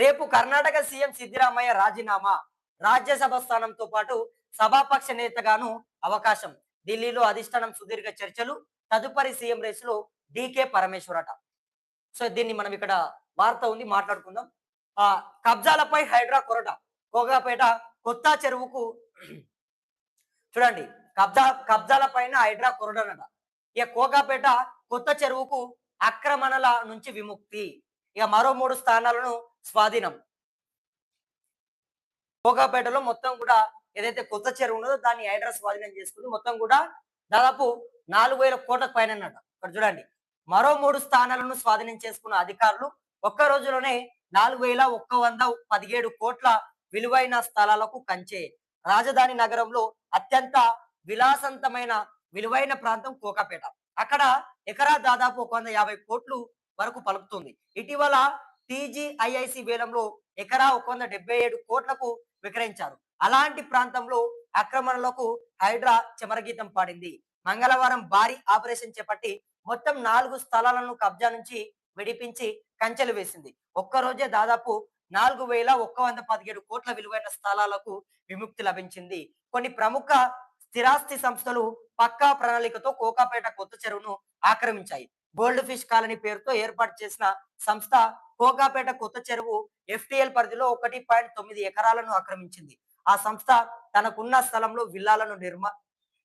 రేపు కర్ణాటక సీఎం సిద్దిరామయ్య రాజీనామా, రాజ్యసభ స్థానంతో పాటు సభాపక్ష నేతగాను అవకాశం. ఢిల్లీలో అధిష్టానం సుదీర్ఘ చర్చలు. తదుపరి సీఎం రేసులో డీకే పరమేశ్వర్ అట. సో దీన్ని మనం ఇక్కడ వార్త ఉంది మాట్లాడుకుందాం. కబ్జాలపై హైడ్రా కొరట. కోగాపేట కొత్త చెరువుకు చూడండి, కబ్జాల పైన హైడ్రా కొరడనట. ఇక కోగాపేట కొత్త చెరువుకు ఆక్రమణల నుంచి విముక్తి. ఇక మరో 3 స్థానాలను స్వాధీనం. కోగాపేటలో మొత్తం కూడా ఏదైతే కొత్త చెరువు ఉన్నదో దాన్ని హైడ్రా స్వాధీనం చేసుకుంది. మొత్తం కూడా దాదాపు 4,000 కోట్లకు పైన అన్నట. ఇక్కడ చూడండి, మరో 3 స్థానాలను స్వాధీనం చేసుకున్న అధికారులు ఒక్క రోజులోనే 4,117 కోట్ల విలువైన స్థలాలకు కంచే. రాజధాని నగరంలో అత్యంత విలువైన ప్రాంతం కోకాపేట. అక్కడ ఎకరా దాదాపు 150 కోట్లు వరకు పలుకుతుంది. ఇటీవల టీజీఐఐసి వేలంలో ఎకరా 177 కోట్లకు విక్రయించారు. అలాంటి ప్రాంతంలో ఆక్రమణలకు హైడ్రా చెమరగీతం పాడింది. మంగళవారం భారీ ఆపరేషన్ చేపట్టి మొత్తం 4 స్థలాలను కబ్జా నుంచి విడిపించి కంచెలు వేసింది. ఒక్కరోజే దాదాపు 4,117 కోట్ల విలువైన స్థలాలకు విముక్తి లభించింది. కొన్ని ప్రముఖ స్థిరాస్తి సంస్థలు పక్కా ప్రణాళికతో కోకాపేట కొత్త చెరువును ఆక్రమించాయి. గోల్డ్ ఫిష్ కాలనీ పేరుతో ఏర్పాటు చేసిన సంస్థ కోకాపేట కొత్త చెరువు ఎఫ్టిఎల్ పరిధిలో 1.9 ఎకరాలను ఆక్రమించింది. ఆ సంస్థ తనకున్న స్థలంలో విల్లాలను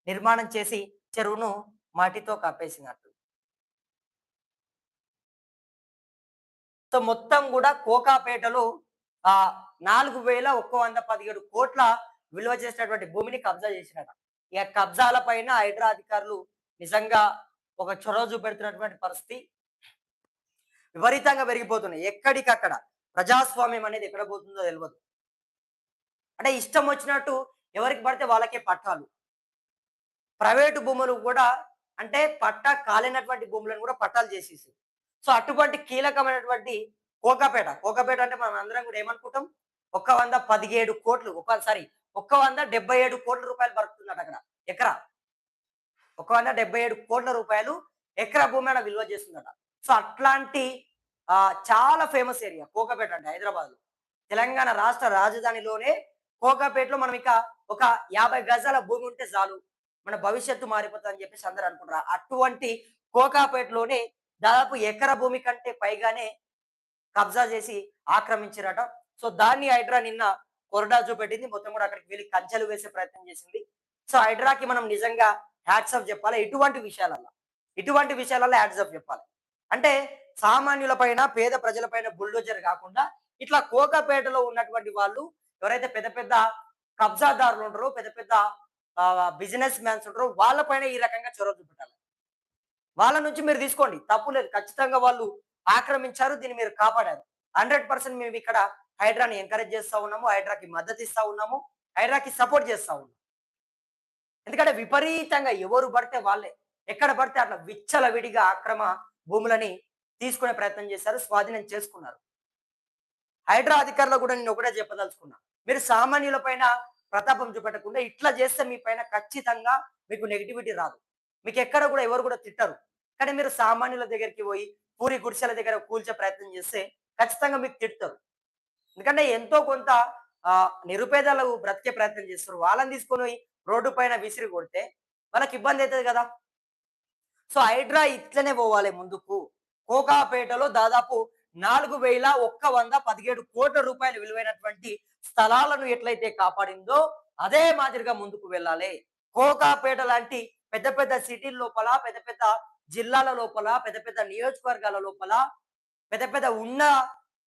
నిర్మాణం చేసి చెరువును మట్టితో కప్పేసినట్టు. సో మొత్తం కూడా కోకాపేటలో 4,117 కోట్ల విలువ చేసినటువంటి భూమిని కబ్జా చేసినట. ఇక కబ్జాల పైన హైడ్రా అధికారులు నిజంగా ఒక చొరవ చూపెడుతున్నటువంటి పరిస్థితి విపరీతంగా పెరిగిపోతున్నాయి. ఎక్కడికక్కడ ప్రజాస్వామ్యం అనేది ఎక్కడ పోతుందో తెలియదు. అంటే ఇష్టం వచ్చినట్టు ఎవరికి పడితే వాళ్ళకే పట్టాలు. ప్రైవేటు భూములు కూడా అంటే పట్టా కాలేనటువంటి భూములను కూడా పట్టాలు చేసేసి. సో అటువంటి కీలకమైనటువంటి కోకాపేట అంటే మనం అందరం కూడా ఏమనుకుంటాం, 117 కోట్లు 177 కోట్ల రూపాయలు పడుతుందట అక్కడ ఎకరా. 177 కోట్ల రూపాయలు ఎకరా భూమి అన్న విలువ చేస్తుందట. సో అట్లాంటి చాలా ఫేమస్ ఏరియా కోకాపేట అంటే హైదరాబాద్ లో. తెలంగాణ రాష్ట్ర రాజధానిలోనే కోకాపేటలో మనం ఇక ఒక 50 గజాల భూమి ఉంటే చాలు, మన భవిష్యత్తు మారిపోతుంది అని చెప్పేసి అందరూ అనుకుంటారు. అటువంటి కోకాపేటలోనే దాదాపు ఎకరా భూమి కంటే పైగానే కబ్జా చేసి ఆక్రమించారట. సో దాన్ని హైడ్రా నిన్న కొరడా చూపెట్టింది. మొత్తం కూడా అక్కడికి వెళ్ళి కంచెలు వేసే ప్రయత్నం చేసింది. సో హైడ్రాకి మనం నిజంగా హ్యాట్స్ ఆఫ్ చెప్పాలి. ఇటువంటి విషయాలలో హ్యాట్స్ ఆఫ్ చెప్పాలి. అంటే సామాన్యుల పైన పేద ప్రజల పైన బుల్డోజర్ కాకుండా ఇట్లా కోకాపేటలో ఉన్నటువంటి వాళ్ళు ఎవరైతే పెద్ద పెద్ద కబ్జాదారులు ఉంటారో, పెద్ద పెద్ద బిజినెస్ మ్యాన్స్ ఉంటారో వాళ్ళపైన ఈ రకంగా చొరవ చూపెట్టాలి. వాళ్ళ నుంచి మీరు తీసుకోండి, తప్పు లేదు. ఖచ్చితంగా వాళ్ళు ఆక్రమించారు, దీన్ని మీరు కాపాడారు. 100% మేము ఇక్కడ హైడ్రాని ఎంకరేజ్ చేస్తా ఉన్నాము, హైడ్రాకి మద్దతు ఇస్తా ఉన్నాము, హైడ్రాకి సపోర్ట్ చేస్తా ఉన్నాము. ఎందుకంటే విపరీతంగా ఎవరు పడితే వాళ్ళే ఎక్కడ పడితే అట్లా విచ్చలవిడిగా అక్రమ భూములని తీసుకునే ప్రయత్నం చేశారు, స్వాధీనం చేసుకున్నారు. హైడ్రా అధికారులు కూడా నేను ఒకటే చెప్పదలుచుకున్నా, మీరు సామాన్యుల పైన ప్రతాపం చూపెట్టకుండా ఇట్లా చేస్తే మీ పైన ఖచ్చితంగా మీకు నెగిటివిటీ రాదు. మీకు ఎక్కడ కూడా ఎవరు కూడా తిట్టరు. కానీ మీరు సామాన్యుల దగ్గరికి పోయి పూరి గుడిసెల దగ్గర కూల్చే ప్రయత్నం చేస్తే ఖచ్చితంగా మీకు తిడతారు. ఎందుకంటే ఎంతో కొంత నిరుపేదలు బ్రతికే ప్రయత్నం చేస్తారు. వాళ్ళని తీసుకొని రోడ్డు పైన విసిరి కొడితే వాళ్ళకి ఇబ్బంది అవుతుంది కదా. సో హైడ్రా ఇట్లనే పోవాలి ముందుకు. కోకాపేటలో దాదాపు 4,117 కోట్ల రూపాయలు విలువైనటువంటి స్థలాలను ఎట్లయితే కాపాడిందో అదే మాదిరిగా ముందుకు వెళ్ళాలి. కోకాపేట లాంటి పెద్ద పెద్ద సిటీల లోపల, పెద్ద పెద్ద జిల్లాల లోపల, పెద్ద పెద్ద నియోజకవర్గాల లోపల పెద్ద పెద్ద ఉన్న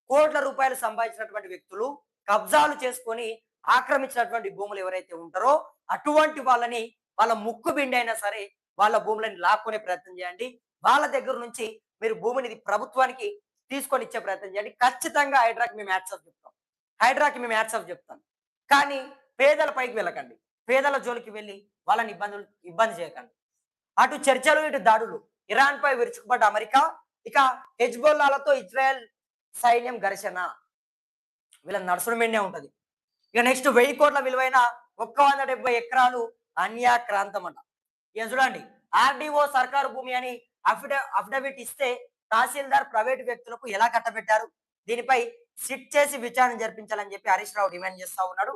కోట్ల రూపాయలు సంపాదించినటువంటి వ్యక్తులు కబ్జాలు చేసుకొని ఆక్రమించినటువంటి భూములు ఎవరైతే ఉంటారో అటువంటి వాళ్ళని, వాళ్ళ ముక్కు బిండి అయినా సరే వాళ్ళ భూములని లాక్కునే ప్రయత్నం చేయండి. వాళ్ళ దగ్గర నుంచి మీరు భూమిని ప్రభుత్వానికి తీసుకొని ఇచ్చే ప్రయత్నం చేయండి. ఖచ్చితంగా హైడ్రాకి మేము హ్యాట్స్ ఆఫ్ చెప్తాం. కానీ పేదల పైకి వెళ్ళకండి, పేదల జోలికి వెళ్ళి వాళ్ళని ఇబ్బంది చేయకండి. అటు చర్చలు, ఇటు దాడులు. ఇరాన్ పై విరుచుకుపడ్డ అమెరికా, ఇక హెజ్బొల్లాలతో ఇజ్రాయెల్ సైన్యం ఘర్షణ, వీళ్ళ నడుసుడుమెండే ఉంటది. ఇక నెక్స్ట్ 1000 కోట్ల విలువైన 170 ఎకరాలు అన్యాక్రాంతం అంట. ఇక చూడండి, ఆర్డీఓ సర్కారు భూమి అని అఫిడవిట్ ఇస్తే తహసీల్దార్ ప్రైవేటు వ్యక్తులకు ఎలా కట్టబెట్టారు. దీనిపై సిట్ చేసి విచారణ జరిపించాలని చెప్పి హరీష్ రావు డిమాండ్ చేస్తా ఉన్నాడు.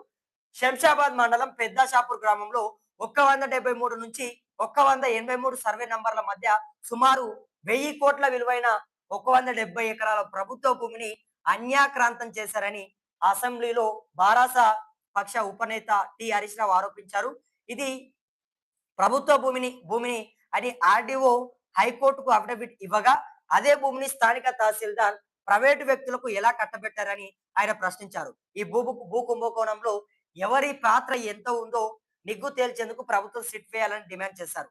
శంషాబాద్ మండలం పెద్దాషాపూర్ గ్రామంలో 173 నుంచి 183 సర్వే నంబర్ల మధ్య సుమారు 1000 కోట్ల విలువైన 170 ఎకరాల ప్రభుత్వ భూమిని అన్యాక్రాంతం చేశారని అసెంబ్లీలో బారాస పక్ష ఉపనేత టి హరీష్ రావు ఆరోపించారు. ఇది ప్రభుత్వ భూమిని అని ఆర్డీఓ హైకోర్టుకు అఫిడవిట్ ఇవ్వగా అదే భూమిని స్థానిక తహసీల్దార్ ప్రైవేటు వ్యక్తులకు ఎలా కట్టబెట్టారని ఆయన ప్రశ్నించారు. ఈ భూ కుంభకోణంలో ఎవరి పాత్ర ఎంత ఉందో నిగ్గు తేల్చేందుకు ప్రభుత్వం సిట్ వేయాలని డిమాండ్ చేశారు.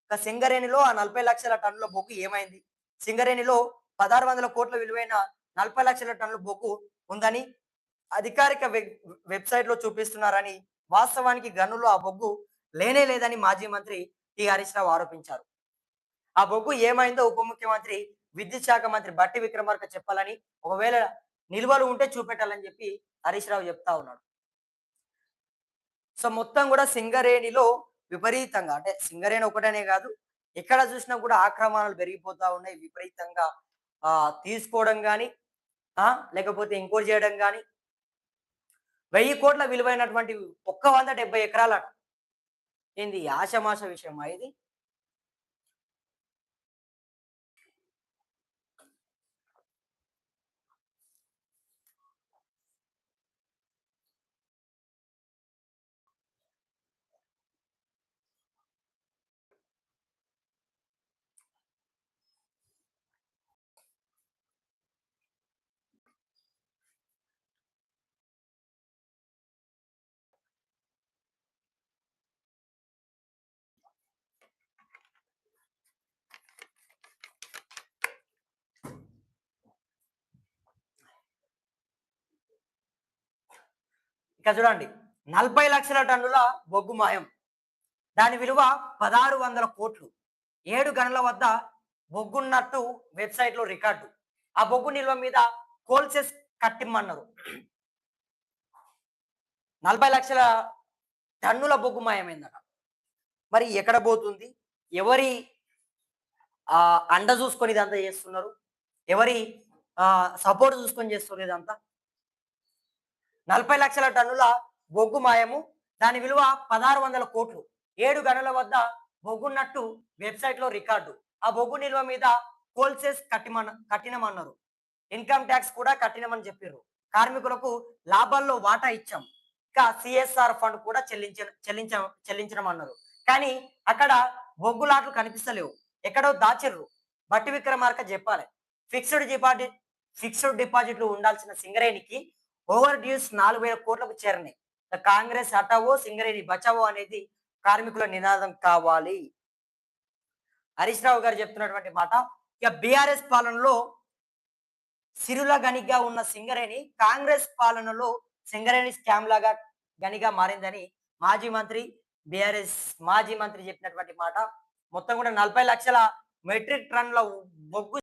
ఇక సింగరేణిలో ఆ 40 లక్షల టన్నుల బొగ్గు ఏమైంది? సింగరేణిలో 1600 కోట్ల విలువైన 40 లక్షల టన్నుల బొగ్గు ఉందని అధికారిక వెబ్సైట్ లో చూపిస్తున్నారని, వాస్తవానికి గనుల్లో ఆ బొగ్గు లేనే లేదని మాజీ మంత్రి టి హరీష్ రావు ఆరోపించారు. ఆ బొగ్గు ఏమైందో ఉప ముఖ్యమంత్రి విద్యుత్ శాఖ మంత్రి బట్టి విక్రమార్క చెప్పాలని, ఒకవేళ నిల్వలు ఉంటే చూపెట్టాలని చెప్పి హరీష్ రావు చెప్తా ఉన్నాడు. సో మొత్తం కూడా సింగరేణిలో విపరీతంగా, అంటే సింగరేణి ఒకటనే కాదు, ఎక్కడ చూసినా కూడా ఆక్రమణలు పెరిగిపోతా ఉన్నాయి విపరీతంగా. తీసుకోవడం కానీ లేకపోతే ఎంక్వైరీ చేయడం కానీ 1000 కోట్ల విలువైనటువంటి 170 ఎకరాల ఏంది ఆషమాష విషయమా ఇది? ఇక చూడండి, 40 లక్షల టన్నుల బొగ్గు మాయం, దాని విలువ 1600 కోట్లు, 7 గనుల వద్ద బొగ్గున్నట్టు వెబ్సైట్ లో రికార్డు. ఆ బొగ్గు నిల్వ మీద కోల్సెస్ కట్టిమ్మన్నారు. 40 లక్షల టన్నుల బొగ్గు మాయమైందట. మరి ఎక్కడ పోతుంది? ఎవరి అండ చూసుకొని ఇదంతా చేస్తున్నారు? ఎవరి సపోర్ట్ చూసుకొని చేస్తున్నారు ఇదంతా? 40 లక్షల టన్నుల బొగ్గు మాయము, దాని విలువ 1600 కోట్లు, 7 గనుల వద్ద బొగ్గున్నట్టు వెబ్సైట్ లో రికార్డు. ఆ బొగ్గు నిల్వ మీద కోల్సెస్ కట్టినమన్నారు. ఇన్కమ్ ట్యాక్స్ కూడా కట్టినమని చెప్పారు. కార్మికులకు లాభాల్లో వాటా ఇచ్చాం, ఇంకా సిఎస్ఆర్ ఫండ్ కూడా చెల్లించడం అన్నారు. కానీ అక్కడ బొగ్గు లాట్లు కనిపిస్తలేవు, ఎక్కడో దాచిర్రు. బట్టి విక్రమార్క చెప్పాలి. ఫిక్స్డ్ డిపాజిట్లు ఉండాల్సిన సింగరేణికి ఓవర్ డ్యూస్ 4000 కోట్లకు చేరినాయి. కాంగ్రెస్ హటావో సింగరేణి బచావో అనేది కార్మికుల నినాదం కావాలి. హరీష్ రావు గారు చెప్తున్నటువంటి మాట. ఇక బీఆర్ఎస్ పాలనలో సిరుల గనిగా ఉన్న సింగరేణి కాంగ్రెస్ పాలనలో సింగరేణి స్కామ్ లాగా గనిగా మారిందని బీఆర్ఎస్ మాజీ మంత్రి చెప్పినటువంటి మాట. మొత్తం కూడా 40 లక్షల మెట్రిక్ టన్నుల బొగ్గు